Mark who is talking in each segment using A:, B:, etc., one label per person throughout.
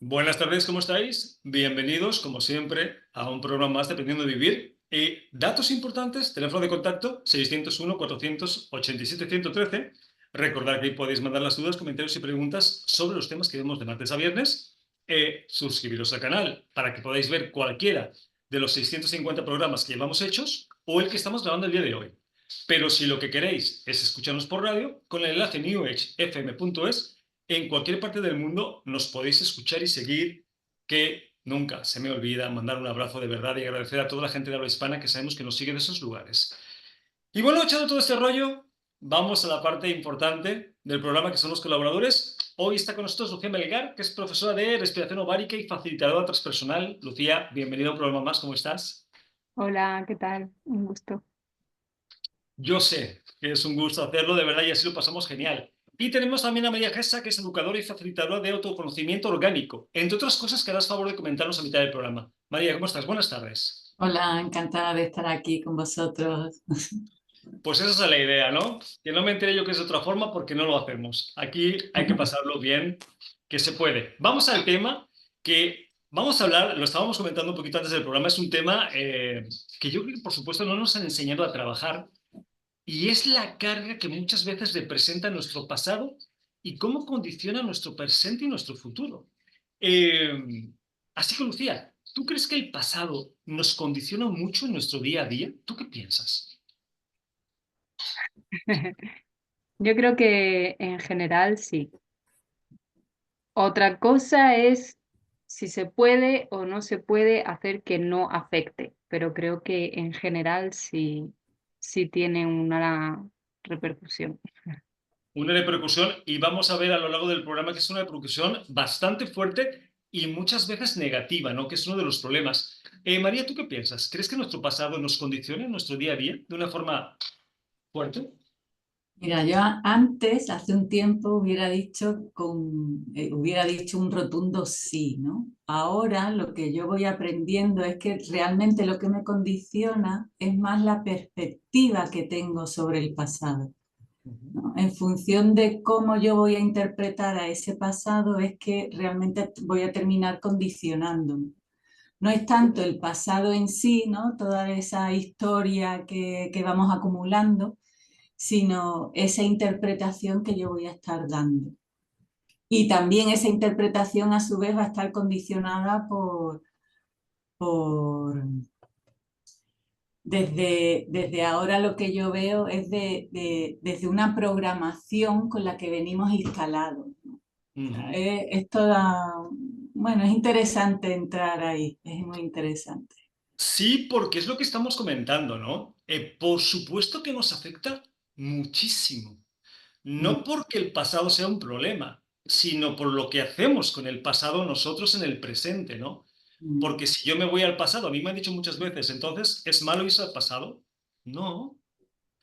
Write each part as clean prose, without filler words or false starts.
A: Buenas tardes, ¿cómo estáis? Bienvenidos, como siempre, a un programa más de Aprendiendo a Vivir. Datos importantes, teléfono de contacto 601-487-113. Recordad que ahí podéis mandar las dudas, comentarios y preguntas sobre los temas que vemos de martes a viernes. Suscribiros al canal para que podáis ver cualquiera de los 650 programas que llevamos hechos o el que estamos grabando el día de hoy. Pero si lo que queréis es escucharnos por radio, con el enlace newagefm.es en cualquier parte del mundo nos podéis escuchar y seguir, que nunca se me olvida mandar un abrazo de verdad y agradecer a toda la gente de habla hispana que sabemos que nos sigue de esos lugares. Y bueno, echando todo este rollo, vamos a la parte importante del programa, que son los colaboradores. Hoy está con nosotros Lucía Melgar, que es profesora de respiración ovárica y facilitadora transpersonal. Lucía, bienvenida a un programa más, ¿cómo estás?
B: Hola, ¿qué tal? Un gusto.
A: Yo sé que es un gusto hacerlo, de verdad, y así lo pasamos genial. Y tenemos también a María Gesa, que es educadora y facilitadora de autoconocimiento orgánico, entre otras cosas que harás favor de comentarnos a mitad del programa. María, ¿cómo estás? Buenas tardes.
C: Hola, encantada de estar aquí con vosotros.
A: Pues esa es la idea, ¿no? Que no me entere yo que es de otra forma porque no lo hacemos. Aquí hay que pasarlo bien, que se puede. Vamos al tema que vamos a hablar, lo estábamos comentando un poquito antes del programa, es un tema que yo creo que por supuesto no nos han enseñado a trabajar. Y es la carga que muchas veces representa nuestro pasado y cómo condiciona nuestro presente y nuestro futuro. Eh, Así que, Lucía, ¿tú crees que el pasado nos condiciona mucho en nuestro día a día? ¿Tú qué piensas?
B: Yo creo que en general sí. Otra cosa es si se puede o no se puede hacer que no afecte, pero creo que en general sí, sí tiene una repercusión.
A: Una repercusión, y vamos a ver a lo largo del programa que es una repercusión bastante fuerte y muchas veces negativa, ¿no? Que es uno de los problemas. María, ¿tú qué piensas? ¿Crees que nuestro pasado nos condiciona en nuestro día a día de una forma fuerte?
C: Mira, yo antes, hace un tiempo, hubiera dicho un rotundo sí, ¿no? Ahora lo que yo voy aprendiendo es que realmente lo que me condiciona es más la perspectiva que tengo sobre el pasado, ¿no? En función de cómo yo voy a interpretar a ese pasado es que realmente voy a terminar condicionándome. No es tanto el pasado en sí, ¿no? Toda esa historia que vamos acumulando, sino esa interpretación que yo voy a estar dando. Y también esa interpretación a su vez va a estar condicionada por desde ahora lo que yo veo es desde una programación con la que venimos instalados.
A: Uh -huh.
C: Es toda, bueno, es interesante entrar ahí, es muy interesante.
A: Sí, porque es lo que estamos comentando, ¿no? Por supuesto que nos afecta muchísimo. No
C: Mm,
A: porque el pasado sea un problema, sino por lo que hacemos con el pasado nosotros en el presente, ¿no?
C: mm.
A: Porque si yo me voy al pasado, a mí me han dicho muchas veces, entonces, ¿es malo irse al pasado? No.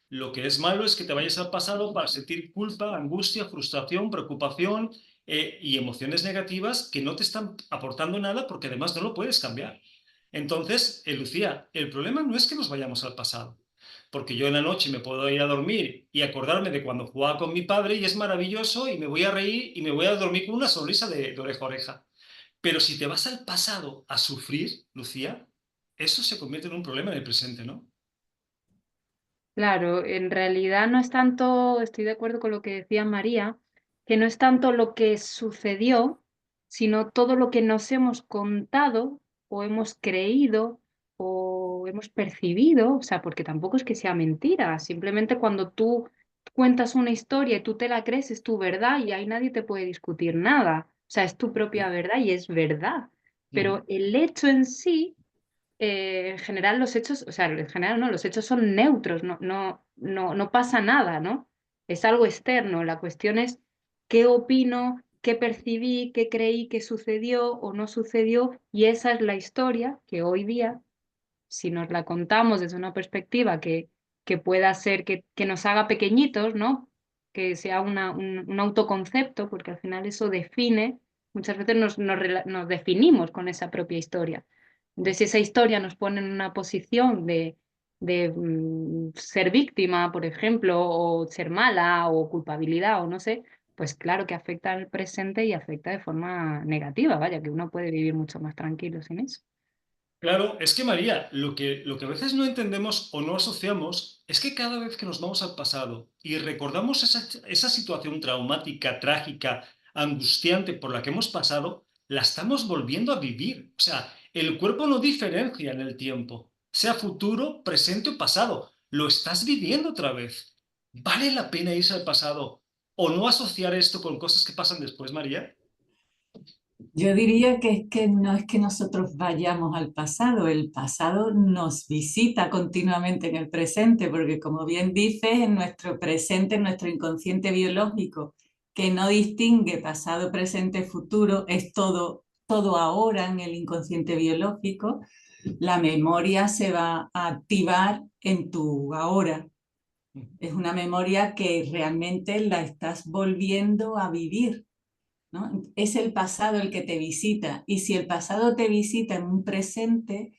A: Lo que es malo es que te vayas al pasado para sentir culpa, angustia, frustración, preocupación y emociones negativas que no te están aportando nada porque además no lo puedes cambiar. Entonces, Lucía, el problema no es que nos vayamos al pasado, porque yo en la noche me puedo ir a dormir y acordarme de cuando jugaba con mi padre y es maravilloso y me voy a reír y me voy a dormir con una sonrisa de oreja a oreja. Pero si te vas al pasado a sufrir, Lucía, eso se convierte en un problema en el presente, ¿no?
B: Claro, en realidad no es tanto, estoy de acuerdo con lo que decía María, que no es tanto lo que sucedió, sino todo lo que nos hemos contado o hemos creído o hemos percibido, o sea, porque tampoco es que sea mentira, simplemente cuando tú cuentas una historia y tú te la crees, es tu verdad y ahí nadie te puede discutir nada, o sea, es tu propia verdad y es verdad,
A: Ujú.
B: pero el hecho en sí en general los hechos, o sea, en general no, los hechos son neutros, no pasa nada, ¿no? Es algo externo. La cuestión es qué opino, qué percibí, qué creí que sucedió o no sucedió, y esa es la historia que hoy día, si nos la contamos desde una perspectiva que pueda ser que nos haga pequeñitos, ¿no? Que sea un autoconcepto, porque al final eso define, muchas veces nos definimos con esa propia historia. Entonces, si esa historia nos pone en una posición de ser víctima, por ejemplo, o ser mala, o culpabilidad, o no sé, pues claro que afecta al presente y afecta de forma negativa, vaya, que uno puede vivir mucho más tranquilo sin eso.
A: Claro, es que María, lo que a veces no entendemos o no asociamos es que cada vez que nos vamos al pasado y recordamos esa situación traumática, trágica, angustiante por la que hemos pasado, la estamos volviendo a vivir. O sea, el cuerpo no diferencia en el tiempo, sea futuro, presente o pasado. Lo estás viviendo otra vez. ¿Vale la pena irse al pasado o no asociar esto con cosas que pasan después, María?
C: Yo diría que es que no es que nosotros vayamos al pasado, el pasado nos visita continuamente en el presente, porque como bien dices, en nuestro presente, en nuestro inconsciente biológico, que no distingue pasado, presente, futuro, es todo, todo ahora en el inconsciente biológico, la memoria se va a activar en tu ahora. Es una memoria que realmente la estás volviendo a vivir, ¿no? Es el pasado el que te visita, y si el pasado te visita en un presente,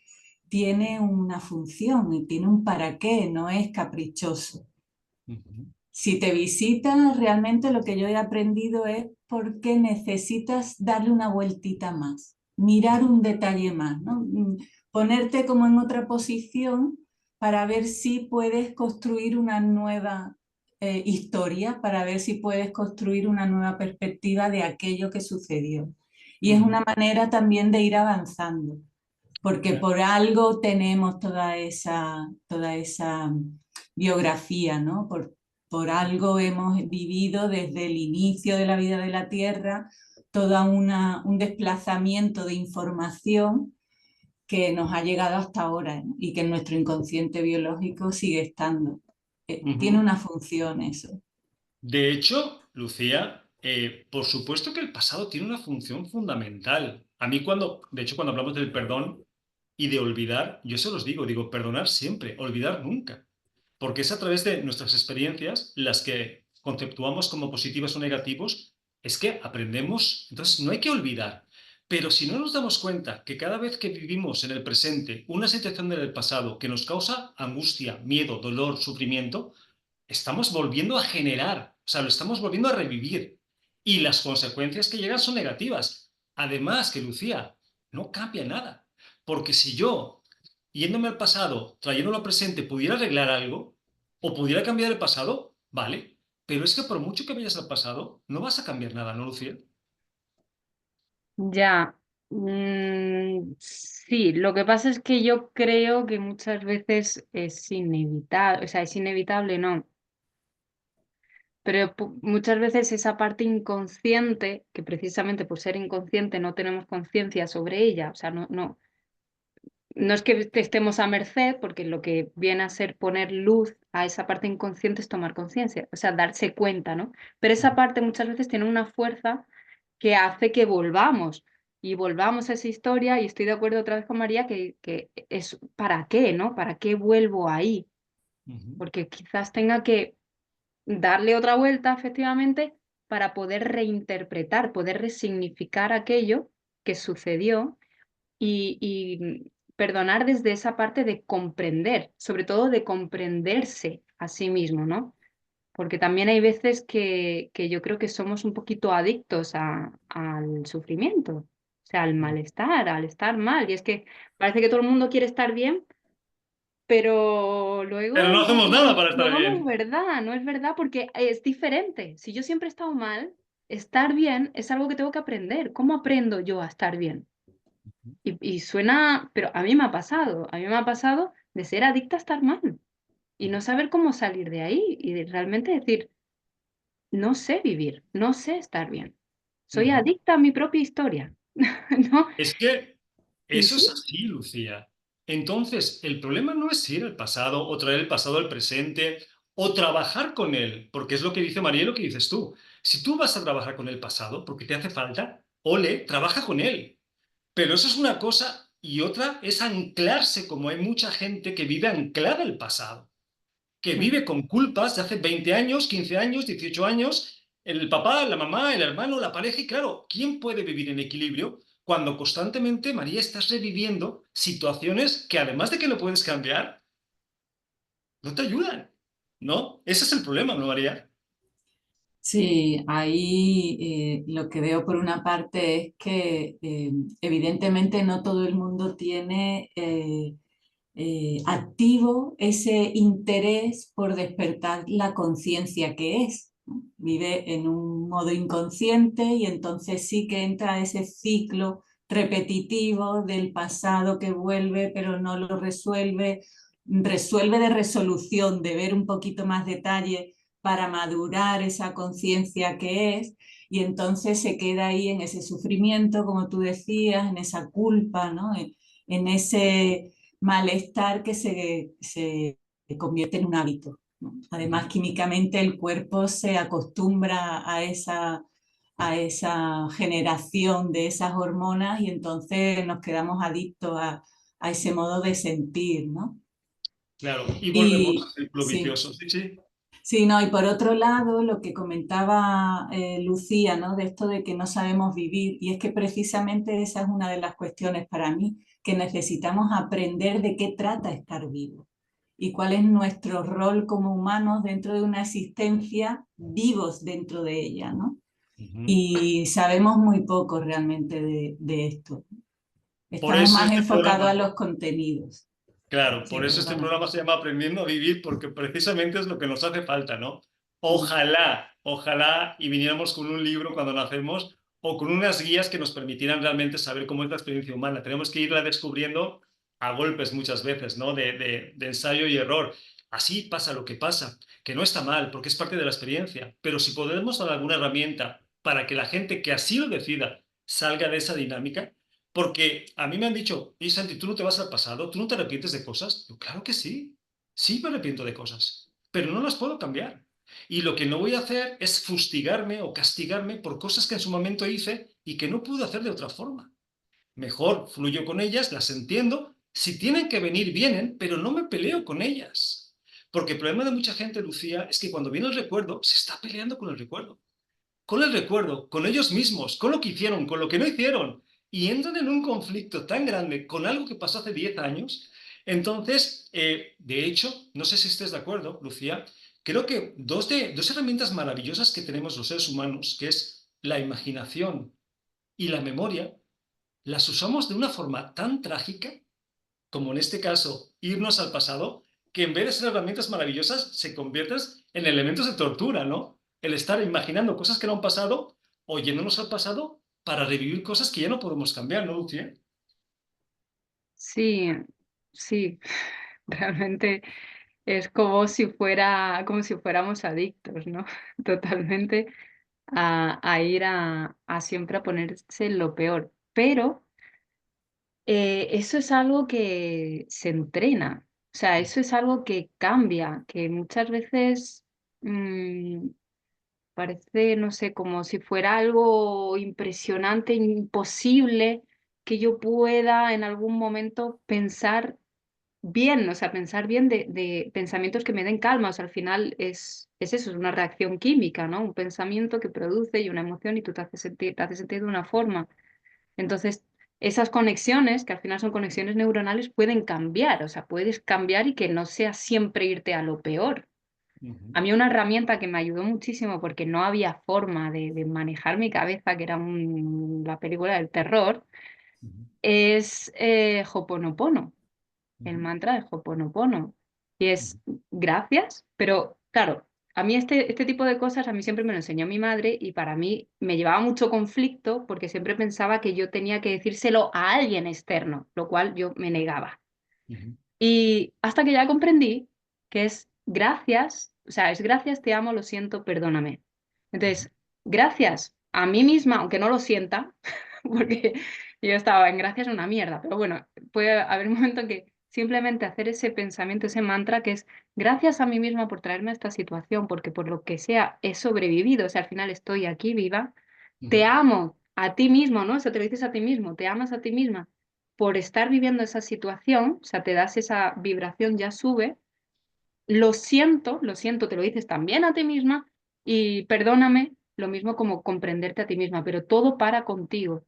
C: tiene una función y tiene un para qué, no es caprichoso.
A: Ujú.
C: Si te visita, realmente lo que yo he aprendido es porque necesitas darle una vueltita más, mirar un detalle más, ¿no? Ponerte como en otra posición para ver si puedes construir una nueva historia, para ver si puedes construir una nueva perspectiva de aquello que sucedió. Y es una
A: Ujú.
C: manera también de ir avanzando, porque
A: Ya.
C: por algo tenemos toda esa biografía, ¿no? Por algo hemos vivido desde el inicio de la vida de la Tierra todo un desplazamiento de información que nos ha llegado hasta ahora, ¿no? Y que en nuestro inconsciente biológico sigue estando. Tiene
A: Ujú.
C: una función eso.
A: De hecho, Lucía, por supuesto que el pasado tiene una función fundamental. A mí de hecho, cuando hablamos del perdón y de olvidar, yo se los digo, perdonar siempre, olvidar nunca. Porque es a través de nuestras experiencias las que conceptuamos como positivas o negativos, es que aprendemos. Entonces, no hay que olvidar. Pero si no nos damos cuenta que cada vez que vivimos en el presente una situación del pasado que nos causa angustia, miedo, dolor, sufrimiento, estamos volviendo a generar, o sea, lo estamos volviendo a revivir. Y las consecuencias que llegan son negativas. Además, que Lucía, no cambia nada. Porque si yo, yéndome al pasado, trayéndolo al presente, pudiera arreglar algo o pudiera cambiar el pasado, vale. Pero es que por mucho que vayas al pasado, no vas a cambiar nada, ¿no, Lucía?
B: Ya, sí, lo que pasa es que yo creo que muchas veces es inevitable, o sea, es inevitable, no, pero muchas veces esa parte inconsciente, que precisamente por ser inconsciente no tenemos conciencia sobre ella, o sea, no es que estemos a merced, porque lo que viene a ser poner luz a esa parte inconsciente es tomar conciencia, o sea, darse cuenta, ¿no? Pero esa parte muchas veces tiene una fuerza que hace que volvamos y volvamos a esa historia, y estoy de acuerdo otra vez con María que es ¿para qué, no? ¿Para qué vuelvo ahí?
A: Ujú.
B: Porque quizás tenga que darle otra vuelta, efectivamente, para poder reinterpretar, poder resignificar aquello que sucedió y perdonar desde esa parte de comprender, sobre todo de comprenderse a sí mismo, ¿no? Porque también hay veces que yo creo que somos un poquito adictos al sufrimiento, o sea, al malestar, al estar mal. Y es que parece que todo el mundo quiere estar bien, pero
A: Pero no hacemos nada para estar
B: luego
A: bien.
B: no es verdad porque es diferente. Si yo siempre he estado mal, estar bien es algo que tengo que aprender. ¿Cómo aprendo yo a estar bien? Y suena, pero a mí me ha pasado de ser adicta a estar mal y no saber cómo salir de ahí y de realmente decir, no sé vivir, no sé estar bien. Soy
A: Ujú.
B: adicta a mi propia historia, ¿no?
A: Es que
B: Y
A: eso
B: sí,
A: es así, Lucía. Entonces, el problema no es ir al pasado o traer el pasado al presente o trabajar con él, porque es lo que dice María y lo que dices tú. Si tú vas a trabajar con el pasado porque te hace falta, ole, trabaja con él. Pero eso es una cosa y otra es anclarse, como hay mucha gente que vive anclada al pasado, que
B: mm,
A: vive con culpas de hace 20 años, 15 años, 18 años, el papá, la mamá, el hermano, la pareja, y claro, ¿quién puede vivir en equilibrio cuando constantemente, María, estás reviviendo situaciones que además de que no puedes cambiar, no te ayudan? ¿No? Ese es el problema, ¿no, María?
C: Sí, ahí lo que veo por una parte es que evidentemente no todo el mundo tiene activo ese interés por despertar la conciencia que es, ¿no? Vive en un modo inconsciente y entonces sí que entra ese ciclo repetitivo del pasado que vuelve pero no lo resuelve, resuelve de resolución, de ver un poquito más detalle para madurar esa conciencia que es, y entonces se queda ahí en ese sufrimiento, como tú decías, en esa culpa, ¿no? En ese malestar que se convierte en un hábito, ¿no? Además, químicamente el cuerpo se acostumbra a esa generación de esas hormonas y entonces nos quedamos adictos a ese modo de sentir, ¿no?
A: Claro, y volvemos
C: Y
A: al círculo
C: sí.
A: vicioso. Sí, sí.
C: Sí, no, y por otro lado, lo que comentaba Lucía, ¿no? De esto de que no sabemos vivir, y es que precisamente esa es una de las cuestiones para mí, que necesitamos aprender de qué trata estar vivo y cuál es nuestro rol como humanos dentro de una existencia, vivos dentro de ella, ¿no?
A: Ujú.
C: Y sabemos muy poco realmente de esto.
A: Por
C: Estamos
A: eso
C: más
A: este
C: enfocados a
A: programa,
C: los contenidos.
A: claro,
C: Sí,
A: por eso este
C: perdona.
A: programa se llama Aprendiendo a Vivir, porque precisamente es lo que nos hace falta, ¿no?
C: Mm.
A: Ojalá y viniéramos con un libro cuando nacemos o con unas guías que nos permitieran realmente saber cómo es la experiencia humana. Tenemos que irla descubriendo a golpes muchas veces, ¿no? De ensayo y error. Así pasa lo que pasa, que no está mal, porque es parte de la experiencia, pero si podemos dar alguna herramienta para que la gente que así lo decida salga de esa dinámica, porque a mí me han dicho, y Santi, ¿tú no te vas al pasado? ¿Tú no te arrepientes de cosas? Yo, claro que sí. Sí me arrepiento de cosas, pero no las puedo cambiar. Y lo que no voy a hacer es fustigarme o castigarme por cosas que en su momento hice y que no pude hacer de otra forma. Mejor fluyo con ellas, las entiendo. Si tienen que venir, vienen, pero no me peleo con ellas. Porque el problema de mucha gente, Lucía, es que cuando viene el recuerdo, se está peleando con el recuerdo, con ellos mismos, con lo que hicieron, con lo que no hicieron, y entran en un conflicto tan grande con algo que pasó hace 10 años. Entonces, de hecho, no sé si estés de acuerdo, Lucía, creo que dos herramientas maravillosas que tenemos los seres humanos, que es la imaginación y la memoria, las usamos de una forma tan trágica como en este caso, irnos al pasado, que en vez de ser herramientas maravillosas, se convierten en elementos de tortura, ¿no? El estar imaginando cosas que no han pasado o yéndonos al pasado para revivir cosas que ya no podemos cambiar, ¿no, Lucía?
B: Sí, sí, realmente es como si fuéramos adictos, ¿no? Totalmente a ir a siempre a ponerse lo peor. Pero eso es algo que se entrena, o sea, eso es algo que cambia, que muchas veces mm, parece, no sé, como si fuera algo impresionante, imposible que yo pueda en algún momento pensar bien, o sea, pensar bien de pensamientos que me den calma, o sea, al final es eso, es una reacción química, ¿no? Un pensamiento que produce y una emoción y tú te hace sentir de una forma. Entonces, esas conexiones, que al final son conexiones neuronales, pueden cambiar, o sea, puedes cambiar y que no sea siempre irte a lo peor.
A: Ujú,
B: A mí una herramienta que me ayudó muchísimo porque no había forma de manejar mi cabeza, que era la película del terror,
A: ujú,
B: es Hoponopono, el
A: ujú,
B: mantra de Hoponopono. Y
A: ujú,
B: es gracias, pero claro, a mí este tipo de cosas a mí siempre me lo enseñó mi madre y para mí me llevaba mucho conflicto porque siempre pensaba que yo tenía que decírselo a alguien externo, lo cual yo me negaba.
A: ujú,
B: Y hasta que ya comprendí que es gracias, o sea, es gracias, te amo, lo siento, perdóname.
A: ujú,
B: Entonces, gracias a mí misma, aunque no lo sienta, porque yo estaba en gracias una mierda, pero bueno, puede haber un momento en que simplemente hacer ese pensamiento, ese mantra que es gracias a mí misma por traerme a esta situación, porque por lo que sea he sobrevivido, o sea, al final estoy aquí viva, te
A: ujú,
B: amo a ti mismo, ¿no? Eso te lo dices a ti mismo, te amas a ti misma por estar viviendo esa situación, o sea, te das esa vibración, ya sube, lo siento, te lo dices también a ti misma y perdóname, lo mismo como comprenderte a ti misma, pero todo para contigo.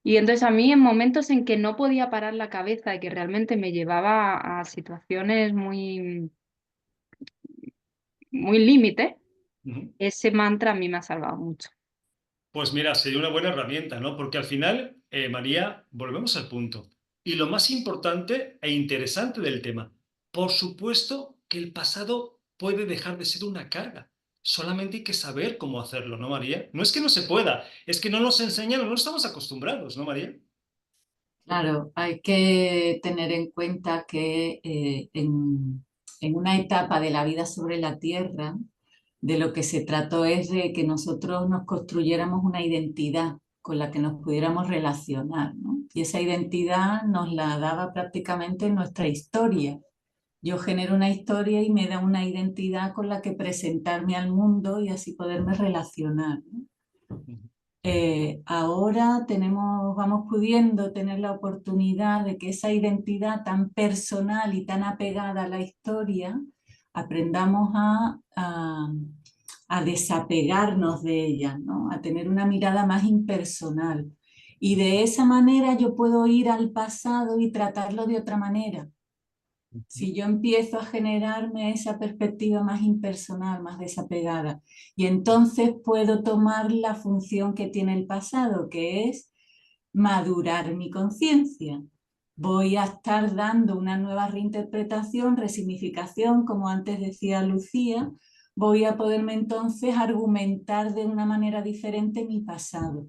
B: Y entonces a mí en momentos en que no podía parar la cabeza y que realmente me llevaba a situaciones muy, muy límite,
A: Ujú.
B: Ese mantra a mí me ha salvado mucho.
A: Pues mira, sería una buena herramienta, ¿no? Porque al final, María, volvemos al punto. Y lo más importante e interesante del tema, por supuesto que el pasado puede dejar de ser una carga. Solamente hay que saber cómo hacerlo, ¿no, María? No es que no se pueda, es que no nos enseñan o no estamos acostumbrados, ¿no, María?
C: Claro, hay que tener en cuenta que en una etapa de la vida sobre la Tierra, de lo que se trató es de que nosotros nos construyéramos una identidad con la que nos pudiéramos relacionar, ¿no? Y esa identidad nos la daba prácticamente nuestra historia. Yo genero una historia y me da una identidad con la que presentarme al mundo y así poderme relacionar, ¿no? Ahora vamos pudiendo tener la oportunidad de que esa identidad tan personal y tan apegada a la historia, aprendamos a desapegarnos de ella, ¿no? A tener una mirada más impersonal. Y de esa manera yo puedo ir al pasado y tratarlo de otra manera. Si yo empiezo a generarme esa perspectiva más impersonal, más desapegada, y entonces puedo tomar la función que tiene el pasado, que es madurar mi conciencia. Voy a estar dando una nueva reinterpretación, resignificación, como antes decía Lucía, voy a poderme entonces argumentar de una manera diferente mi pasado.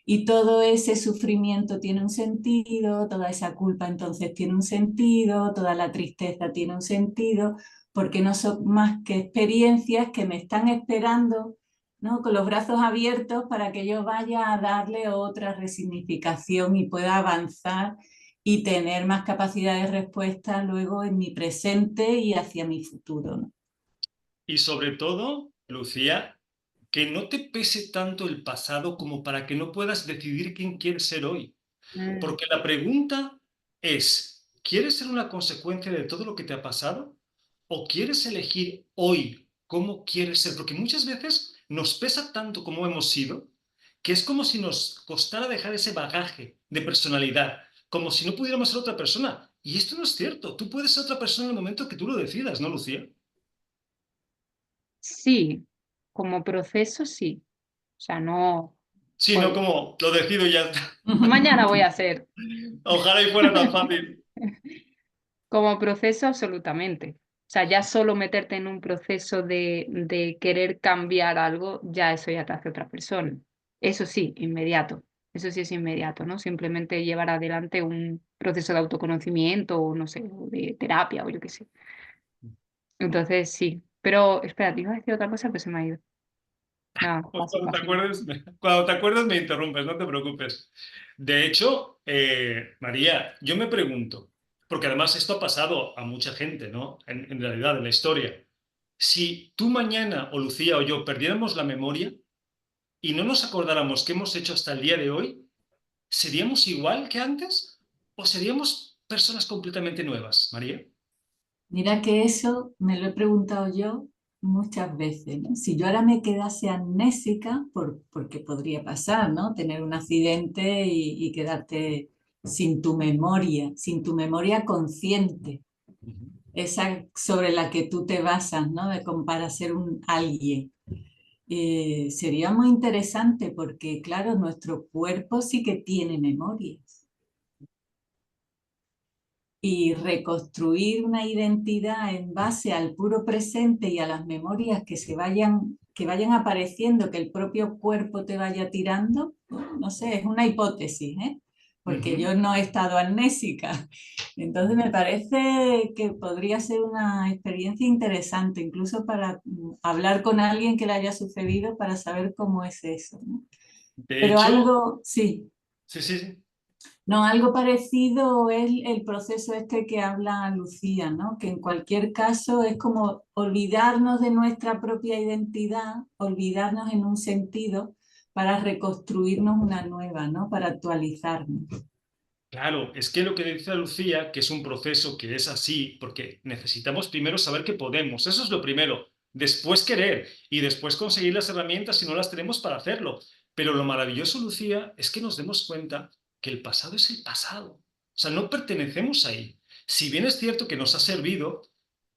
C: Y todo ese sufrimiento tiene un sentido, toda esa culpa entonces tiene un sentido, toda la tristeza tiene un sentido, porque no son más que experiencias que me están esperando, ¿no? Con los brazos abiertos para que yo vaya a darle otra resignificación y pueda avanzar y tener más capacidad de respuesta luego en mi presente y hacia mi futuro, ¿no?
A: Y sobre todo, Lucía, que no te pese tanto el pasado como para que no puedas decidir quién quieres ser hoy.
B: Mm,
A: Porque la pregunta es, ¿quieres ser una consecuencia de todo lo que te ha pasado? ¿O quieres elegir hoy cómo quieres ser? Porque muchas veces nos pesa tanto como hemos sido, que es como si nos costara dejar ese bagaje de personalidad, como si no pudiéramos ser otra persona. Y esto no es cierto. Tú puedes ser otra persona en el momento que tú lo decidas, ¿no, Lucía?
B: sí, como proceso sí. O sea, no,
A: Sí, no
B: pues,
A: como lo decido y ya está.
B: mañana voy a ser.
A: Ojalá y fuera tan fácil.
B: Como proceso, absolutamente. O sea, ya solo meterte en un proceso de querer cambiar algo, ya eso ya te hace otra persona. Eso sí, inmediato. Eso sí es inmediato, ¿no? Simplemente llevar adelante un proceso de autoconocimiento o no sé, o de terapia o yo qué sé. Entonces, sí. Pero, espera, te iba a decir otra cosa, pero se me ha ido. No,
A: Pues
B: paso, paso.
A: cuando te acuerdes me interrumpes, no te preocupes. De hecho, María, yo me pregunto, porque además esto ha pasado a mucha gente, ¿no? En realidad, en la historia. Si tú mañana, o Lucía o yo, perdiéramos la memoria y no nos acordáramos qué hemos hecho hasta el día de hoy, ¿seríamos igual que antes? ¿O seríamos personas completamente nuevas, María?
C: Mira que eso me lo he preguntado yo muchas veces, ¿no? Si yo ahora me quedase amnésica, porque podría pasar, ¿no? Tener un accidente y quedarte sin tu memoria consciente,
A: Ujú.
C: esa sobre la que tú te basas, ¿no? Para ser un alguien. Sería muy interesante porque, claro, nuestro cuerpo sí que tiene memorias y reconstruir una identidad en base al puro presente y a las memorias que vayan apareciendo, que el propio cuerpo te vaya tirando, no sé, es una hipótesis, ¿eh? Porque
A: Ujú.
C: yo no he estado amnésica. Entonces me parece que podría ser una experiencia interesante, incluso para hablar con alguien que le haya sucedido para saber cómo es eso, ¿no?
A: De
C: Pero
A: hecho,
C: algo, sí.
A: sí, sí, sí.
C: No, algo parecido es el proceso este que habla Lucía, ¿no? Que en cualquier caso es como olvidarnos de nuestra propia identidad, olvidarnos en un sentido para reconstruirnos una nueva, ¿no? Para actualizarnos.
A: Claro, es que lo que dice Lucía, que es un proceso que es así, porque necesitamos primero saber que podemos, eso es lo primero, después querer y después conseguir las herramientas si no las tenemos para hacerlo. Pero lo maravilloso, Lucía, es que nos demos cuenta que el pasado es el pasado, o sea, no pertenecemos ahí. Si bien es cierto que nos ha servido,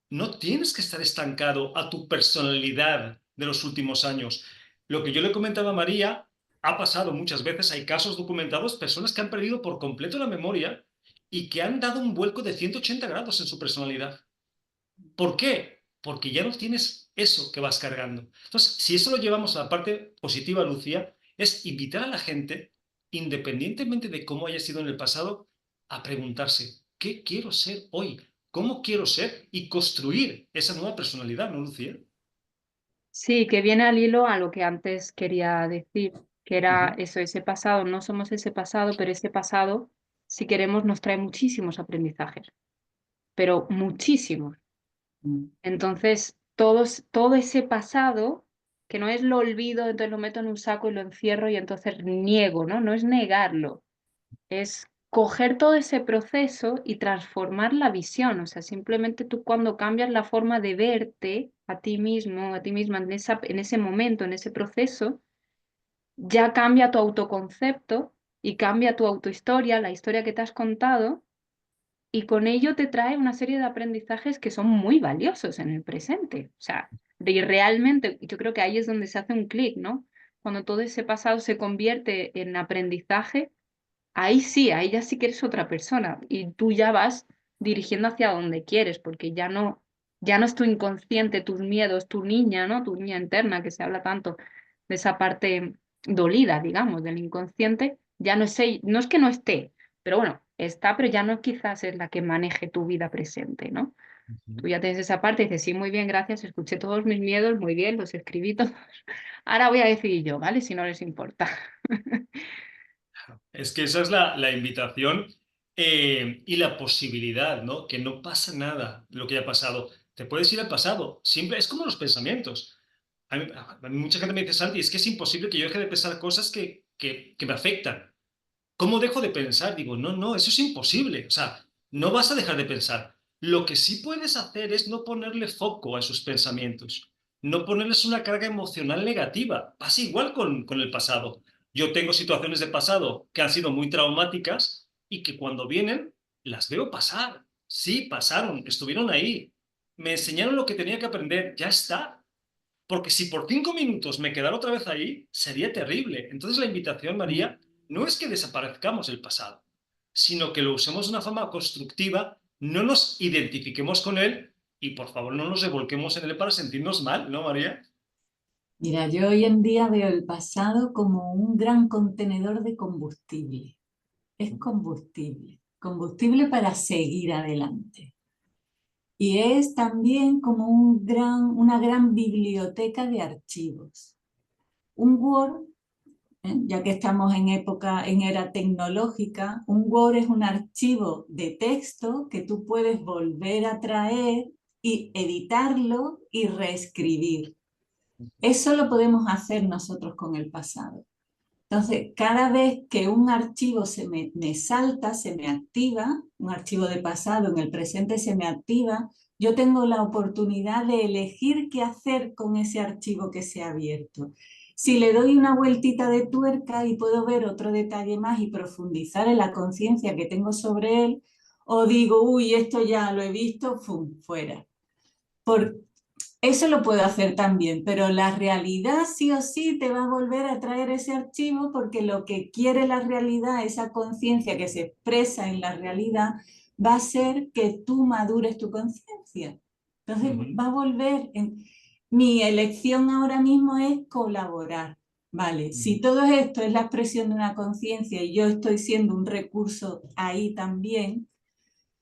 A: no tienes que estar estancado a tu personalidad de los últimos años. Lo que yo le comentaba a María, ha pasado muchas veces, hay casos documentados, personas que han perdido por completo la memoria y que han dado un vuelco de 180 grados en su personalidad. ¿Por qué? Porque ya no tienes eso que vas cargando. Entonces, si eso lo llevamos a la parte positiva, Lucía, es invitar a la gente, independientemente de cómo haya sido en el pasado, a preguntarse, ¿qué quiero ser hoy? ¿Cómo quiero ser? Y construir esa nueva personalidad, ¿no, Lucía?
B: Sí, que viene al hilo a lo que antes quería decir, que era
A: Ujú.
B: eso, ese pasado, no somos ese pasado, pero ese pasado, si queremos, nos trae muchísimos aprendizajes, pero muchísimos.
C: Mm.
B: Entonces, todo ese pasado, que no es lo olvido, entonces lo meto en un saco y lo encierro y entonces niego, ¿no? No es negarlo, es coger todo ese proceso y transformar la visión. O sea, simplemente tú cuando cambias la forma de verte a ti mismo, a ti misma en ese momento, en ese proceso, ya cambia tu autoconcepto y cambia tu autohistoria, la historia que te has contado, y con ello te trae una serie de aprendizajes que son muy valiosos en el presente. O sea, de realmente, yo creo que ahí es donde se hace un clic, ¿no? Cuando todo ese pasado se convierte en aprendizaje, ahí sí, ahí ya sí que eres otra persona y tú ya vas dirigiendo hacia donde quieres, porque ya no es tu inconsciente, tus miedos, tu niña, ¿no? Tu niña interna, que se habla tanto de esa parte dolida, digamos, del inconsciente, ya no es, no es que no esté, pero bueno, está, pero ya no quizás es la que maneje tu vida presente, ¿no? Tú
A: Ujú.
B: ya tienes esa parte y dices, sí, muy bien, gracias, escuché todos mis miedos, muy bien, los escribí todos. Ahora voy a decidir yo, ¿vale? Si no les importa.
A: Es que esa es la invitación y la posibilidad, ¿no? Que no pasa nada de lo que haya pasado. Te puedes ir al pasado. Siempre es como los pensamientos. A mí mucha gente me dice, Santi, es que es imposible que yo deje de pensar cosas que me afectan. ¿Cómo dejo de pensar? Digo, no, no, eso es imposible. O sea, no vas a dejar de pensar. Lo que sí puedes hacer es no ponerle foco a esos pensamientos, no ponerles una carga emocional negativa. Pasa igual con el pasado. Yo tengo situaciones de pasado que han sido muy traumáticas y que cuando vienen las veo pasar. Sí, pasaron, estuvieron ahí. Me enseñaron lo que tenía que aprender, ya está. Porque si por 5 minutos me quedara otra vez ahí, sería terrible. Entonces la invitación, María, no es que desaparezcamos el pasado, sino que lo usemos de una forma constructiva, no nos identifiquemos con él y por favor no nos revolquemos en él para sentirnos mal, ¿no, María?
C: Mira, yo hoy en día veo el pasado como un gran contenedor de combustible. Es combustible, combustible para seguir adelante. Y es también como una gran biblioteca de archivos. Un Word, ya que estamos en era tecnológica, un Word es un archivo de texto que tú puedes volver a traer y editarlo y reescribir. Eso lo podemos hacer nosotros con el pasado. Entonces, cada vez que un archivo me salta, se me activa, un archivo de pasado en el presente se me activa, yo tengo la oportunidad de elegir qué hacer con ese archivo que se ha abierto. Si le doy una vueltita de tuerca y puedo ver otro detalle más y profundizar en la conciencia que tengo sobre él, o digo, uy, esto ya lo he visto, ¡fum!, fuera. Por, eso lo puedo hacer también, pero la realidad sí o sí te va a volver a traer ese archivo porque lo que quiere la realidad, esa conciencia que se expresa en la realidad, va a ser que tú madures tu conciencia. Entonces
A: Ujú.
C: va a volver. Mi elección ahora mismo es colaborar. Vale, si todo esto es la expresión de una conciencia y yo estoy siendo un recurso ahí también,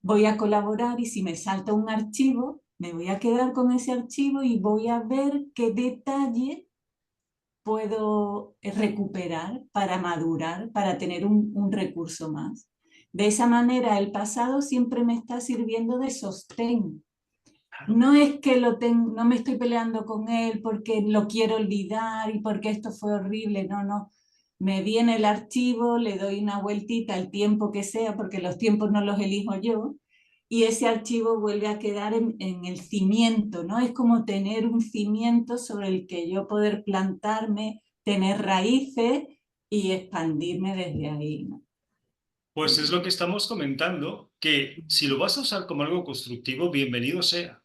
C: voy a colaborar y si me salta un archivo, me voy a quedar con ese archivo y voy a ver qué detalle puedo recuperar para madurar, para tener un recurso más. De esa manera, el pasado siempre me está sirviendo de sostén.
A: Claro.
C: No es que no me estoy peleando con él porque lo quiero olvidar y porque esto fue horrible, no, no. Me viene el archivo, le doy una vueltita el tiempo que sea, porque los tiempos no los elijo yo, y ese archivo vuelve a quedar en el cimiento, ¿no? Es como tener un cimiento sobre el que yo poder plantarme, tener raíces y expandirme desde ahí, ¿no?
A: Pues es lo que estamos comentando, que si lo vas a usar como algo constructivo, bienvenido sea.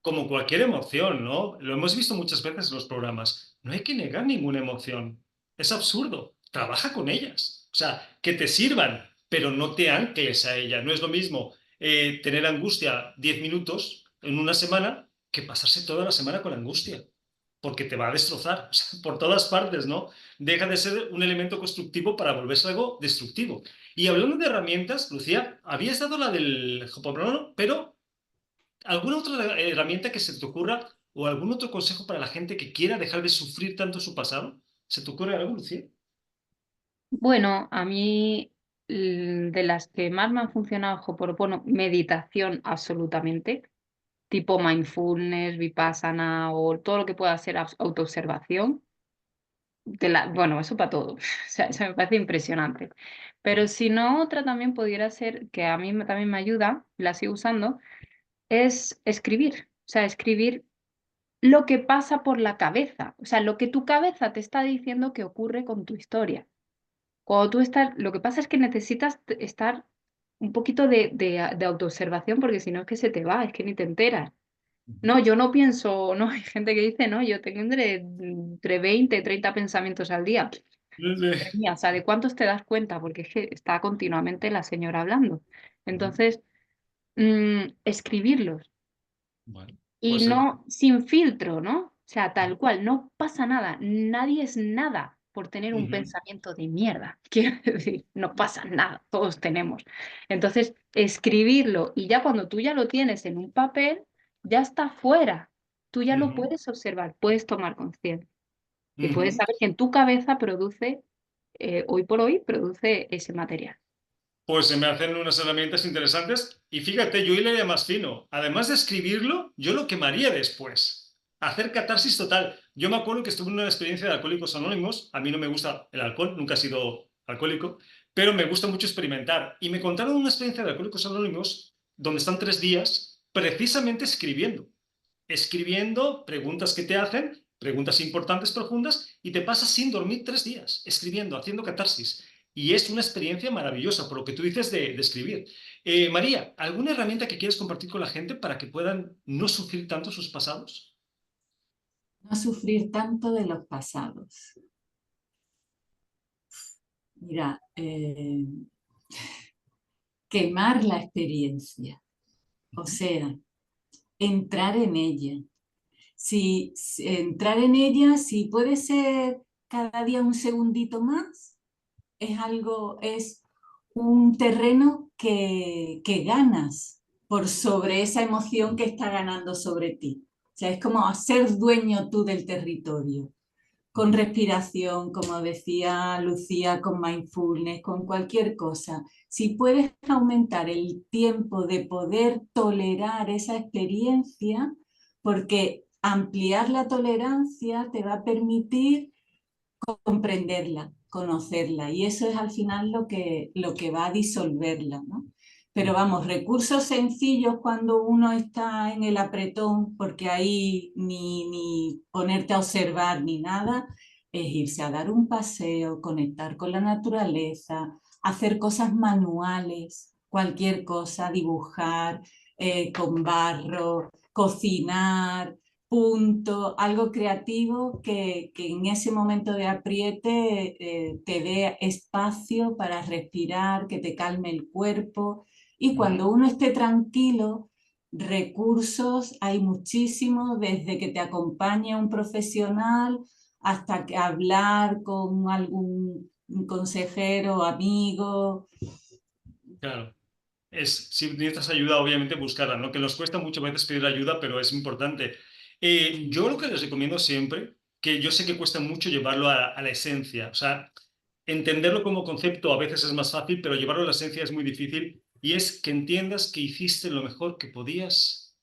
A: como cualquier emoción, ¿no? Lo hemos visto muchas veces en los programas. No hay que negar ninguna emoción. Es absurdo. Trabaja con ellas. O sea, que te sirvan, pero no te ancles a ella. No es lo mismo tener angustia 10 minutos en una semana que pasarse toda la semana con angustia, porque te va a destrozar, o sea, por todas partes, ¿no? Deja de ser un elemento constructivo para volverse algo destructivo. Y hablando de herramientas, Lucía, habías dado la del Hoponopono, pero ¿alguna otra herramienta que se te ocurra o algún otro consejo para la gente que quiera dejar de sufrir tanto su pasado? ¿Se te ocurre algo, Lucía?
B: Bueno, a mí de las que más me han funcionado Hoponopono, meditación absolutamente, tipo mindfulness, vipassana o todo lo que pueda ser autoobservación. Bueno, eso para todo. O sea, eso me parece impresionante. Pero si no, otra también pudiera ser, que a mí también me ayuda, la sigo usando, es escribir. O sea, escribir lo que pasa por la cabeza. O sea, lo que tu cabeza te está diciendo que ocurre con tu historia. Cuando tú estás, lo que pasa es que necesitas estar un poquito de autoobservación porque si no es que se te va, es que ni te enteras. No, yo no pienso, no, hay gente que dice, no, yo tengo entre 20 y 30 pensamientos al día. Madre mía, o sea, ¿de cuántos te das cuenta? Porque es que está continuamente la señora hablando. Entonces, escribirlos
A: Bueno,
B: y
A: pues
B: no sin filtro, ¿no? O sea, tal cual, no pasa nada, nadie es nada por tener un
A: ujú,
B: pensamiento de mierda. Quiero decir, no pasa nada, todos tenemos. Entonces, escribirlo y ya cuando tú ya lo tienes en un papel, ya está fuera. Tú ya lo
A: ujú,
B: puedes observar, puedes tomar conciencia y puedes
A: ujú.
B: saber que en tu cabeza produce, hoy por hoy, produce ese material.
A: Pues se me hacen unas herramientas interesantes y fíjate, yo iría más fino. Además de escribirlo, yo lo quemaría después. Hacer catarsis total. Yo me acuerdo que estuve en una experiencia de Alcohólicos Anónimos. A mí no me gusta el alcohol, nunca he sido alcohólico, pero me gusta mucho experimentar. Y me contaron una experiencia de Alcohólicos Anónimos donde están 3 días precisamente escribiendo. Escribiendo preguntas que te hacen, preguntas importantes, profundas, y te pasas sin dormir 3 días, escribiendo, haciendo catarsis. Y es una experiencia maravillosa, por lo que tú dices de escribir. María, ¿alguna herramienta que quieres compartir con la gente para que puedan no sufrir tanto sus pasados?
C: No sufrir tanto de los pasados. Mira, quemar la experiencia, o sea, entrar en ella. Si entrar en ella, si puede ser cada día un segundito más, es un terreno que ganas por sobre esa emoción que está ganando sobre ti. O sea, es como ser dueño tú del territorio, con respiración, como decía Lucía, con mindfulness, con cualquier cosa. Si puedes aumentar el tiempo de poder tolerar esa experiencia, porque ampliar la tolerancia te va a permitir comprenderla, conocerla, y eso es al final lo que va a disolverla, ¿no? Pero vamos, recursos sencillos cuando uno está en el apretón, porque ahí ni ponerte a observar ni nada, es irse a dar un paseo, conectar con la naturaleza, hacer cosas manuales, cualquier cosa, dibujar con barro, cocinar, punto, algo creativo que en ese momento de apriete te dé espacio para respirar, que te calme el cuerpo. Y
A: Ujú.
C: cuando uno esté tranquilo, recursos hay muchísimos, desde que te acompañe un profesional hasta que hablar con algún consejero, amigo.
A: Claro. Si necesitas ayuda, obviamente buscarla, ¿no? Que nos cuesta muchas veces pedir ayuda, pero es importante. Yo lo que les recomiendo siempre, que yo sé que cuesta mucho llevarlo a la esencia, o sea, entenderlo como concepto a veces es más fácil, pero llevarlo a la esencia es muy difícil, y es que entiendas que hiciste lo mejor que podías.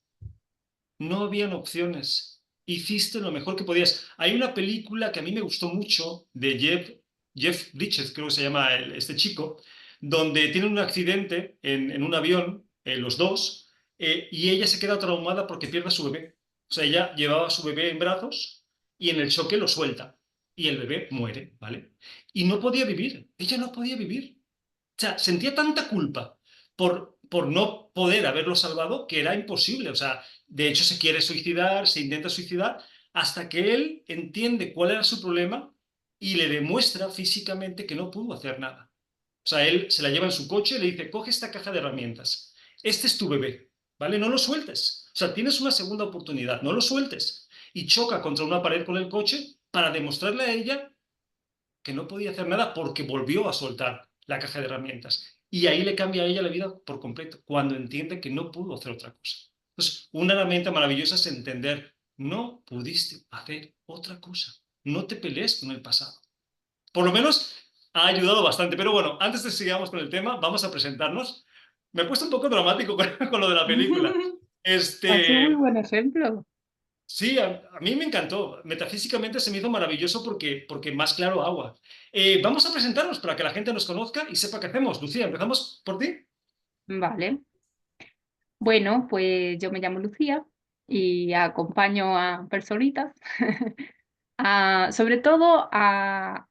A: No habían opciones. Hiciste lo mejor que podías. Hay una película que a mí me gustó mucho de Jeff Bridges, creo que se llama este chico, donde tienen un accidente en un avión, los dos, y ella se queda traumada porque pierde a su bebé. O sea, ella llevaba a su bebé en brazos y en el choque lo suelta y el bebé muere, ¿vale? Y no podía vivir. Ella no podía vivir. O sea, sentía tanta culpa por por no poder haberlo salvado, que era imposible. O sea, de hecho se quiere suicidar, se intenta suicidar, hasta que él entiende cuál era su problema y le demuestra físicamente que no pudo hacer nada. O sea, él se la lleva en su coche y le dice, coge esta caja de herramientas. Este es tu bebé, ¿vale? No lo sueltes. O sea, tienes una segunda oportunidad, no lo sueltes. Y choca contra una pared con el coche para demostrarle a ella que no podía hacer nada porque volvió a soltar la caja de herramientas. Y ahí le cambia a ella la vida por completo, cuando entiende que no pudo hacer otra cosa. Entonces, una herramienta maravillosa es entender, no pudiste hacer otra cosa. No te pelees con el pasado. Por lo menos ha ayudado bastante. Pero bueno, antes de sigamos con el tema, vamos a presentarnos. Me he puesto un poco dramático con lo de la película.
B: Ha sido muy buen ejemplo.
A: Sí, a mí me encantó. Metafísicamente se me hizo maravilloso porque más claro agua. Vamos a presentarnos para que la gente nos conozca y sepa qué hacemos. Lucía, empezamos por ti.
B: Vale. Bueno, pues yo me llamo Lucía y acompaño a personitas, sobre todo a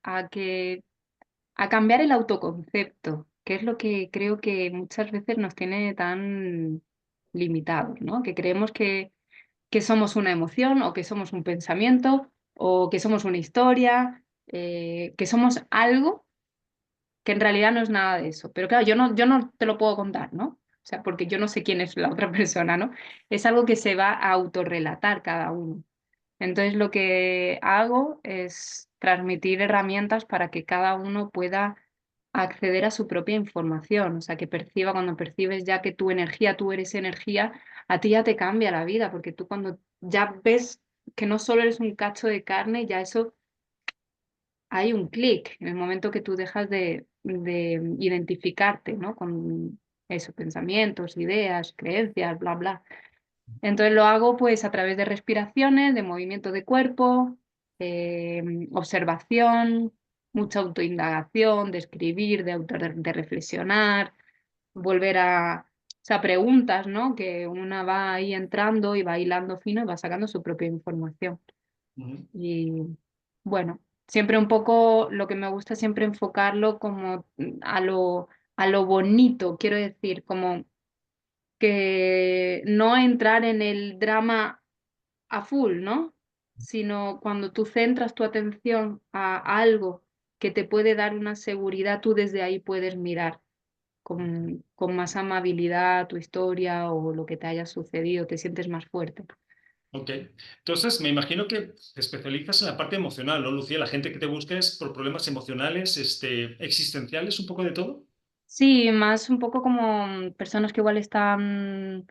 B: cambiar el autoconcepto, que es lo que creo que muchas veces nos tiene tan limitados, ¿no? Que creemos que somos una emoción o que somos un pensamiento o que somos una historia, que somos algo que en realidad no es nada de eso. Pero claro, yo no te lo puedo contar, ¿no? O sea, porque yo no sé quién es la otra persona, ¿no? Es algo que se va a autorrelatar cada uno. Entonces lo que hago es transmitir herramientas para que cada uno pueda acceder a su propia información, o sea, que perciba, cuando percibes ya que tu energía, tú eres energía, a ti ya te cambia la vida, porque tú cuando ya ves que no solo eres un cacho de carne, ya eso hay un clic en el momento que tú dejas de identificarte, ¿no? Con esos pensamientos, ideas, creencias, bla, bla. Entonces lo hago pues a través de respiraciones, de movimiento de cuerpo, observación, mucha autoindagación, de escribir, de reflexionar, volver o sea, preguntas, ¿no? Que una va ahí entrando y va hilando fino y va sacando su propia información.
A: Ujú.
B: Y bueno, siempre un poco lo que me gusta siempre enfocarlo como a lo bonito, quiero decir, como que no entrar en el drama a full, ¿no? Sino cuando tú centras tu atención a algo que te puede dar una seguridad, tú desde ahí puedes mirar con más amabilidad tu historia o lo que te haya sucedido, te sientes más fuerte.
A: Ok. Entonces, me imagino que te especializas en la parte emocional, ¿no, Lucía? La gente que te busca es por problemas emocionales, existenciales, un poco de todo.
B: Sí, más un poco como personas que igual están,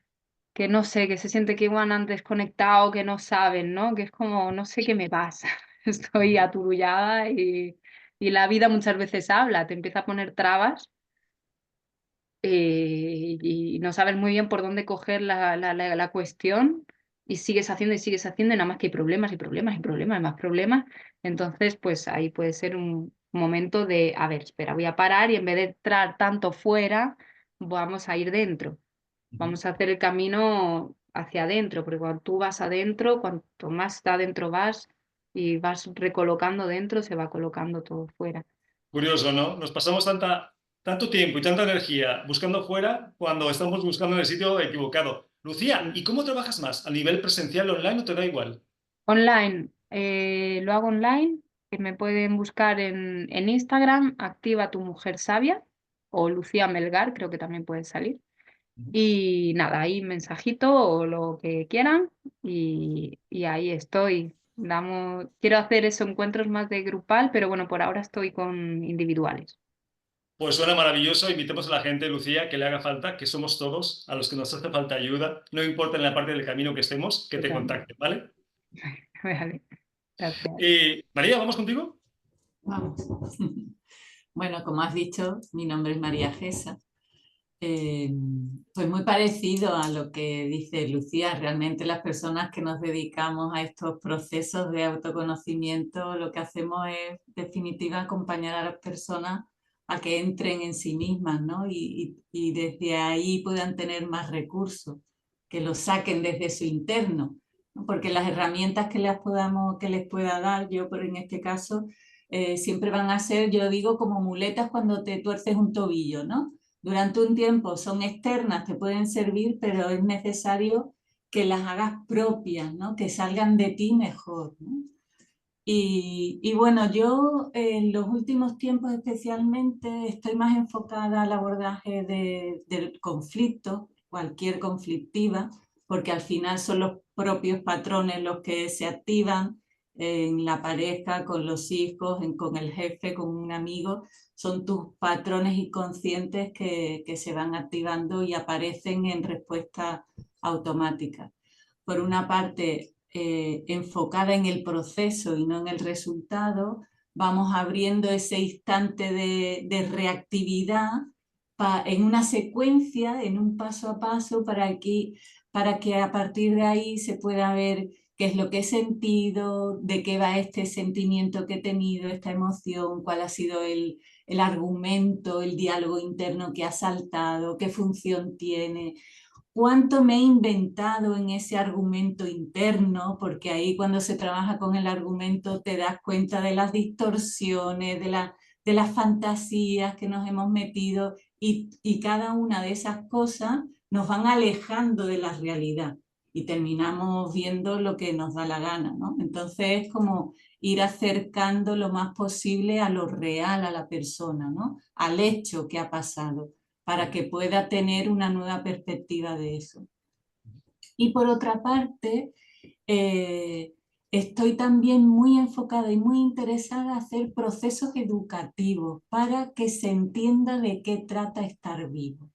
B: que no sé, que se siente que igual han desconectado, que no saben, ¿no? Que es como, no sé qué me pasa, estoy aturullada y la vida muchas veces habla, te empieza a poner trabas y no sabes muy bien por dónde coger la cuestión y sigues haciendo y nada más que hay problemas y problemas y problemas y más problemas. Entonces, pues ahí puede ser un momento de, a ver, espera, voy a parar y en vez de entrar tanto fuera, vamos a ir dentro.
A: Ujú.
B: Vamos a hacer el camino hacia adentro, porque cuando tú vas adentro, cuanto más adentro vas y vas recolocando dentro, se va colocando todo fuera.
A: Curioso, ¿no? Nos pasamos tanto tiempo y tanta energía buscando fuera cuando estamos buscando en el sitio equivocado. Lucía,
B: Sí.
A: ¿y cómo trabajas más? ¿A nivel presencial, online o te da igual?
B: Online, lo hago online, que me pueden buscar en Instagram, Activa tu mujer sabia, o Lucía Melgar, creo que también puede salir.
A: Ujú.
B: Y nada, ahí mensajito o lo que quieran, y ahí estoy. Quiero hacer esos encuentros más de grupal, pero bueno, por ahora estoy con individuales.
A: Pues suena maravilloso. Invitemos a la gente, Lucía, que le haga falta, que somos todos a los que nos hace falta ayuda, no importa en la parte del camino que estemos, que te
B: Totalmente.
A: contacten, ¿vale?
B: Vale, gracias.
A: María, ¿vamos contigo?
C: Vamos. Bueno, como has dicho, mi nombre es María Gesa. Pues muy parecido a lo que dice Lucía. Realmente las personas que nos dedicamos a estos procesos de autoconocimiento, lo que hacemos es, en definitiva, acompañar a las personas a que entren en sí mismas, ¿no? Y desde ahí puedan tener más recursos, que los saquen desde su interno, ¿no? Porque las herramientas que les pueda dar, yo en este caso, siempre van a ser, yo digo, como muletas cuando te tuerces un tobillo, ¿no? durante un tiempo son externas, te pueden servir, pero es necesario que las hagas propias, ¿no? Que salgan de ti mejor, ¿no? Y bueno, yo en los últimos tiempos especialmente estoy más enfocada al abordaje del conflicto, cualquier conflictiva, porque al final son los propios patrones los que se activan en la pareja, con los hijos, con el jefe, con un amigo. Son tus patrones inconscientes que se van activando y aparecen en respuesta automática. Por una parte, enfocada en el proceso y no en el resultado, vamos abriendo ese instante de reactividad en una secuencia, en un paso a paso, para que a partir de ahí se pueda ver qué es lo que he sentido, de qué va este sentimiento que he tenido, esta emoción, cuál ha sido el argumento, el diálogo interno que ha saltado, qué función tiene, cuánto me he inventado en ese argumento interno, porque ahí cuando se trabaja con el argumento te das cuenta de las distorsiones, de las fantasías que nos hemos metido y cada una de esas cosas nos van alejando de la realidad y terminamos viendo lo que nos da la gana, ¿no? Entonces es como ir acercando lo más posible a lo real, a la persona, ¿no? Al hecho que ha pasado, para que pueda tener una nueva perspectiva de eso. Y por otra parte, estoy también muy enfocada y muy interesada en hacer procesos educativos para que se entienda de qué trata estar vivo.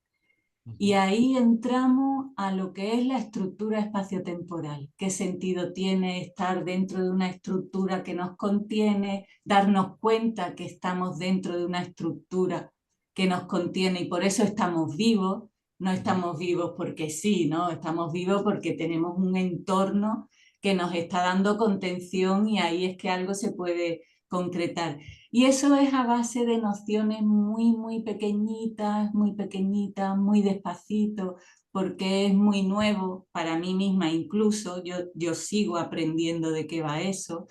C: Y ahí entramos a lo que es la estructura espaciotemporal. ¿Qué sentido tiene estar dentro de una estructura que nos contiene, darnos cuenta que estamos dentro de una estructura que nos contiene y por eso estamos vivos? No estamos vivos porque sí, ¿no? Estamos vivos porque tenemos un entorno que nos está dando contención y ahí es que algo se puede concretar. Y eso es a base de nociones muy pequeñitas, muy despacito, porque es muy nuevo para mí misma incluso, yo sigo aprendiendo de qué va eso,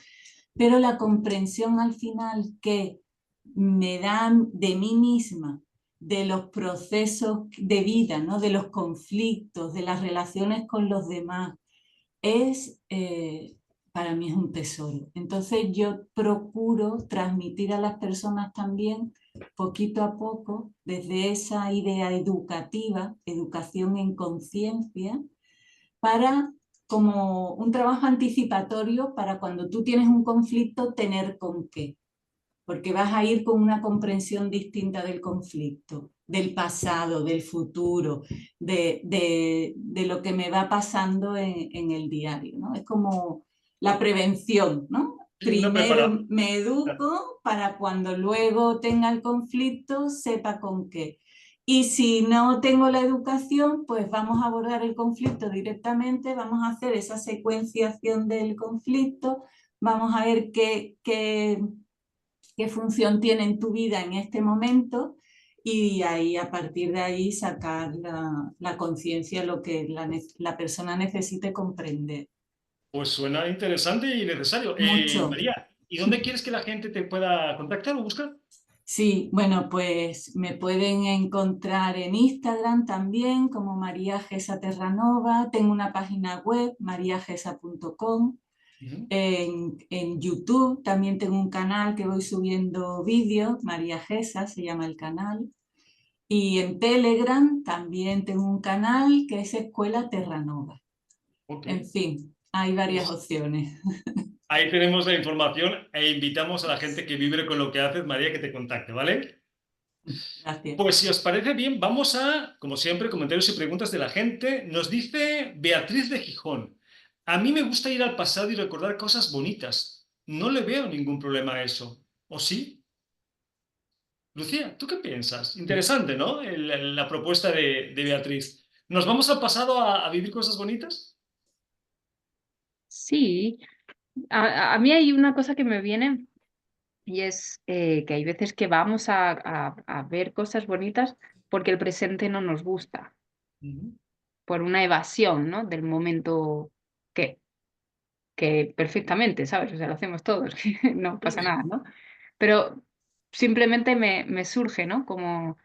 C: pero la comprensión al final que me dan de mí misma, de los procesos de vida, ¿no? De los conflictos, de las relaciones con los demás, es, para mí es un tesoro. Entonces yo procuro transmitir a las personas también, poquito a poco, desde esa idea educativa, educación en conciencia, para como un trabajo anticipatorio para cuando tú tienes un conflicto, tener con qué, porque vas a ir con una comprensión distinta del conflicto, del pasado, del futuro, de lo que me va pasando en el diario, ¿no? Es como la prevención, ¿no?
A: Sí, una
C: Primero me
A: Claro.
C: educo para cuando luego tenga el conflicto sepa con qué. Y si no tengo la educación, pues vamos a abordar el conflicto directamente, vamos a hacer esa secuenciación del conflicto, vamos a ver qué función tiene en tu vida en este momento y ahí a partir de ahí sacar la conciencia, lo que la persona necesite comprender.
A: Pues suena interesante y necesario.
C: Mucho.
A: María, ¿y dónde quieres que la gente te pueda contactar o buscar?
C: Sí, bueno, pues me pueden encontrar en Instagram también como María Gesa Terranova. Tengo una página web, mariagesa.com. En YouTube también tengo un canal que voy subiendo vídeos, María Gesa se llama el canal. Y en Telegram también tengo un canal que es Escuela Terranova.
A: Ok.
C: En fin, hay varias
A: Pues
C: opciones.
A: ahí tenemos la información e invitamos a la gente que vibre con lo que haces, María, que te contacte, ¿vale?
C: Gracias.
A: Pues si os parece bien, vamos a, como siempre, comentarios y preguntas de la gente. Nos dice Beatriz de Gijón. A mí me gusta ir al pasado y recordar cosas bonitas. No le veo ningún problema a eso. ¿O sí? Lucía, ¿tú qué piensas? Interesante, ¿no? La propuesta de Beatriz. ¿Nos vamos al pasado a vivir cosas bonitas?
B: Sí, a mí hay una cosa que me viene y es que hay veces que vamos a ver cosas bonitas porque el presente no nos gusta,
A: Ujú.
B: por una evasión, ¿no? Del momento que, que perfectamente, ¿sabes? O sea, lo hacemos todos, que no pasa nada, ¿no? Pero simplemente me surge, ¿no? Como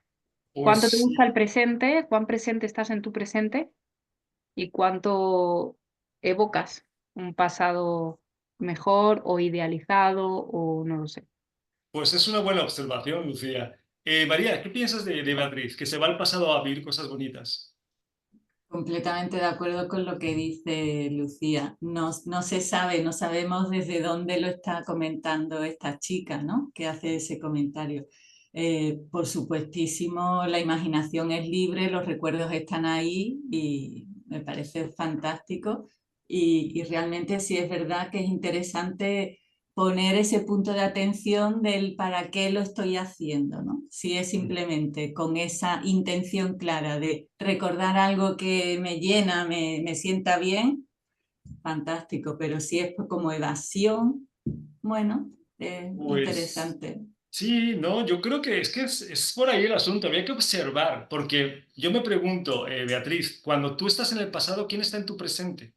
B: ¿Cuánto te
A: Pues
B: gusta el presente? ¿Cuán presente estás en tu presente? ¿Y cuánto evocas un pasado mejor o idealizado o no lo sé?
A: Pues es una buena observación, Lucía. María, ¿qué piensas de Beatriz? Que se va al pasado a vivir cosas bonitas.
C: Completamente de acuerdo con lo que dice Lucía. No, no se sabe, no sabemos desde dónde lo está comentando esta chica, ¿no? Que hace ese comentario. Por supuestísimo, la imaginación es libre, los recuerdos están ahí y me parece fantástico. Y realmente sí es verdad que es interesante poner ese punto de atención del para qué lo estoy haciendo, ¿no? Si es simplemente con esa intención clara de recordar algo que me llena, me sienta bien, fantástico, pero si es como evasión, bueno, es
A: Pues
C: interesante.
A: sí, no, yo creo que es por ahí el asunto. Había que observar, porque yo me pregunto, Beatriz, cuando tú estás en el pasado, ¿quién está en tu presente?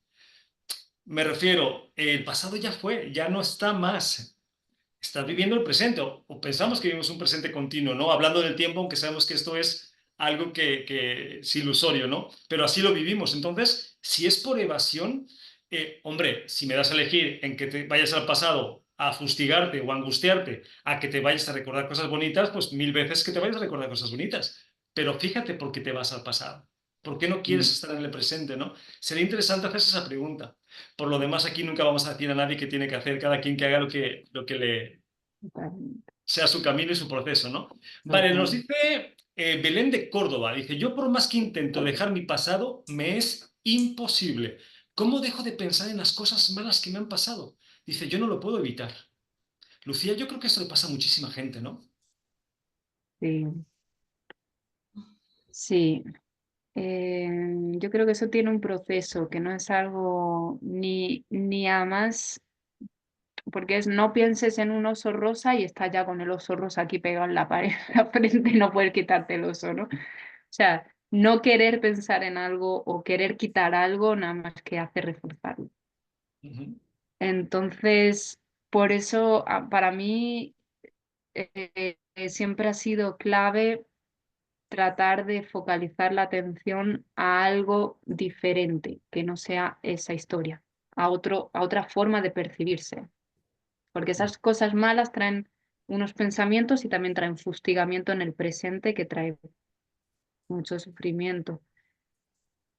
A: Me refiero, el pasado ya fue, ya no está más. Estás viviendo el presente, o pensamos que vivimos un presente continuo, ¿no? Hablando del tiempo, aunque sabemos que esto es algo que es ilusorio, ¿no? Pero así lo vivimos. Entonces, si es por evasión, hombre, si me das a elegir en que te vayas al pasado a fustigarte o a angustiarte, a que te vayas a recordar cosas bonitas, pues mil veces que te vayas a recordar cosas bonitas. Pero fíjate por qué te vas al pasado. ¿Por qué no quieres
C: Mm.
A: estar en el presente, no? Sería interesante hacerse esa pregunta. Por lo demás, aquí nunca vamos a decir a nadie qué tiene que hacer, cada quien que haga lo que le
B: Totalmente.
A: sea su camino y su proceso, ¿no? Vale, nos
C: Total.
A: dice Belén de Córdoba, dice, yo por más que intento dejar mi pasado, me es imposible. ¿Cómo dejo de pensar en las cosas malas que me han pasado? Dice, yo no lo puedo evitar. Lucía, yo creo que esto le pasa a muchísima gente, ¿no?
B: Sí, sí. Yo creo que eso tiene un proceso, que no es algo ni a más, porque es no pienses en un oso rosa y estás ya con el oso rosa aquí pegado en la pared, en la frente, no puedes quitarte el oso, ¿no? O sea, no querer pensar en algo o querer quitar algo nada más que hace reforzarlo.
A: Ujú.
B: Entonces, por eso para mí siempre ha sido clave tratar de focalizar la atención a algo diferente, que no sea esa historia, a otra forma de percibirse. Porque esas cosas malas traen unos pensamientos y también traen fustigamiento en el presente que trae mucho sufrimiento.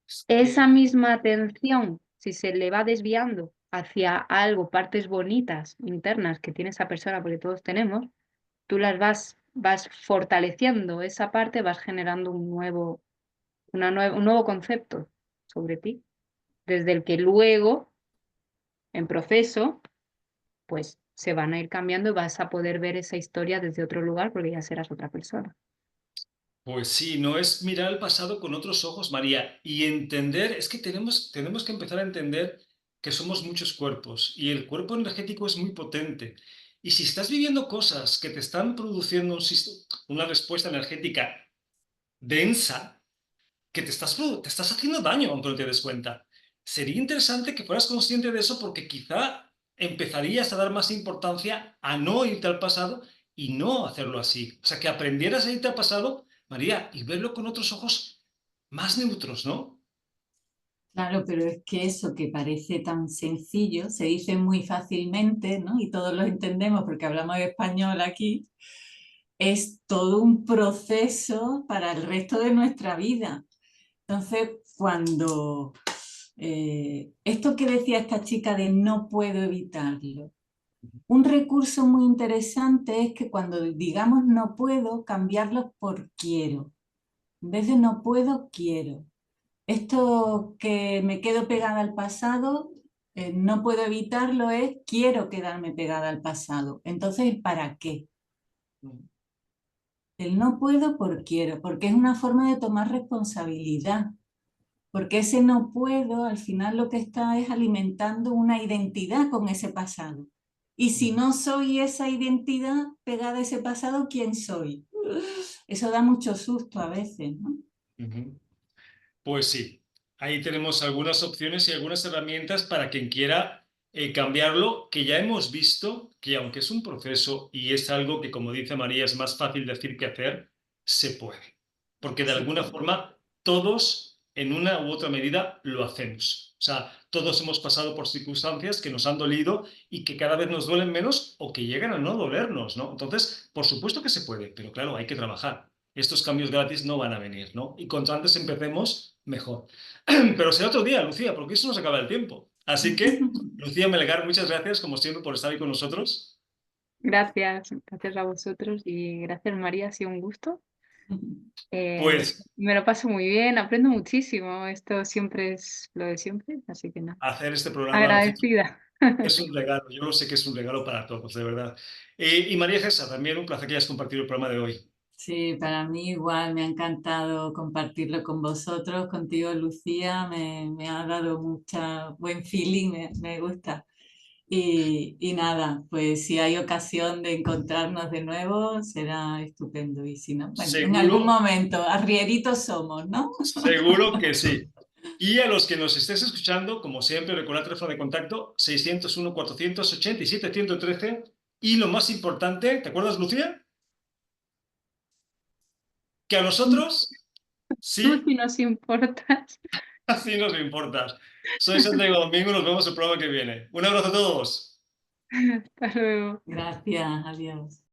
A: Es
B: Esa
A: que,
B: misma atención, si se le va desviando hacia algo, partes bonitas, internas que tiene esa persona, porque todos tenemos, tú las vas fortaleciendo esa parte, vas generando un nuevo concepto sobre ti, desde el que luego, en proceso, pues se van a ir cambiando y vas a poder ver esa historia desde otro lugar porque ya serás otra persona.
A: pues sí, no es mirar el pasado con otros ojos, María, y entender, es que tenemos que empezar a entender que somos muchos cuerpos y el cuerpo energético es muy potente. Y si estás viviendo cosas que te están produciendo una respuesta energética densa, que te estás haciendo daño aunque no te des cuenta. Sería interesante que fueras consciente de eso porque quizá empezarías a dar más importancia a no irte al pasado y no hacerlo así. O sea, que aprendieras a irte al pasado, María, y verlo con otros ojos más neutros, ¿no?
C: Claro, pero es que eso que parece tan sencillo se dice muy fácilmente, ¿no? Y todos lo entendemos porque hablamos español aquí, es todo un proceso para el resto de nuestra vida. Entonces, cuando esto que decía esta chica de no puedo evitarlo, un recurso muy interesante es que cuando digamos no puedo, cambiarlo por quiero. En vez de no puedo, quiero. Esto que me quedo pegada al pasado, no puedo evitarlo, es quiero quedarme pegada al pasado. Entonces, ¿para qué? El no puedo por quiero, porque es una forma de tomar responsabilidad. Porque ese no puedo, al final lo que está es alimentando una identidad con ese pasado. Y si no soy esa identidad pegada a ese pasado, ¿quién soy? Eso da mucho susto a veces, ¿no?
A: Ujú. Pues sí, ahí tenemos algunas opciones y algunas herramientas para quien quiera cambiarlo, que ya hemos visto que aunque es un proceso y es algo que, como dice María, es más fácil decir que hacer, se puede. porque de alguna forma todos, en una u otra medida, lo hacemos. O sea, todos hemos pasado por circunstancias que nos han dolido y que cada vez nos duelen menos o que llegan a no dolernos, ¿no? Entonces, por supuesto que se puede, pero claro, hay que trabajar. Estos cambios gratis no van a venir, ¿no? Y cuanto antes empecemos, mejor. Pero será otro día, Lucía, porque eso nos acaba el tiempo. Así que, Lucía Melgar, muchas gracias, como siempre, por estar ahí con nosotros.
B: Gracias, gracias a vosotros y gracias María, ha sido un gusto.
A: Pues
B: Me lo paso muy bien, aprendo muchísimo. Esto siempre es lo de siempre, así que nada,
A: hacer este programa, Lucía,
B: agradecida.
A: es un regalo. Yo lo sé que es un regalo para todos, de verdad. Y María Gesa, también un placer que hayas compartido el programa de hoy.
C: Sí, para mí igual, me ha encantado compartirlo con vosotros, contigo, Lucía, me ha dado mucha buen feeling, me gusta. Y nada, pues si hay ocasión de encontrarnos de nuevo, será estupendo. Y si no, bueno, en algún
A: Seguro,
C: momento, arrieritos somos, ¿no?
A: seguro que sí. Y a los que nos estés escuchando, como siempre, recuerda el teléfono de contacto 601-487-113. Y lo más importante, ¿te acuerdas, Lucía? Que a nosotros
B: Tú
A: sí,
B: si nos importas.
A: así nos importa. Soy Santiago Domingo, nos vemos el programa que viene. Un abrazo a todos.
B: Hasta luego.
C: Gracias, adiós.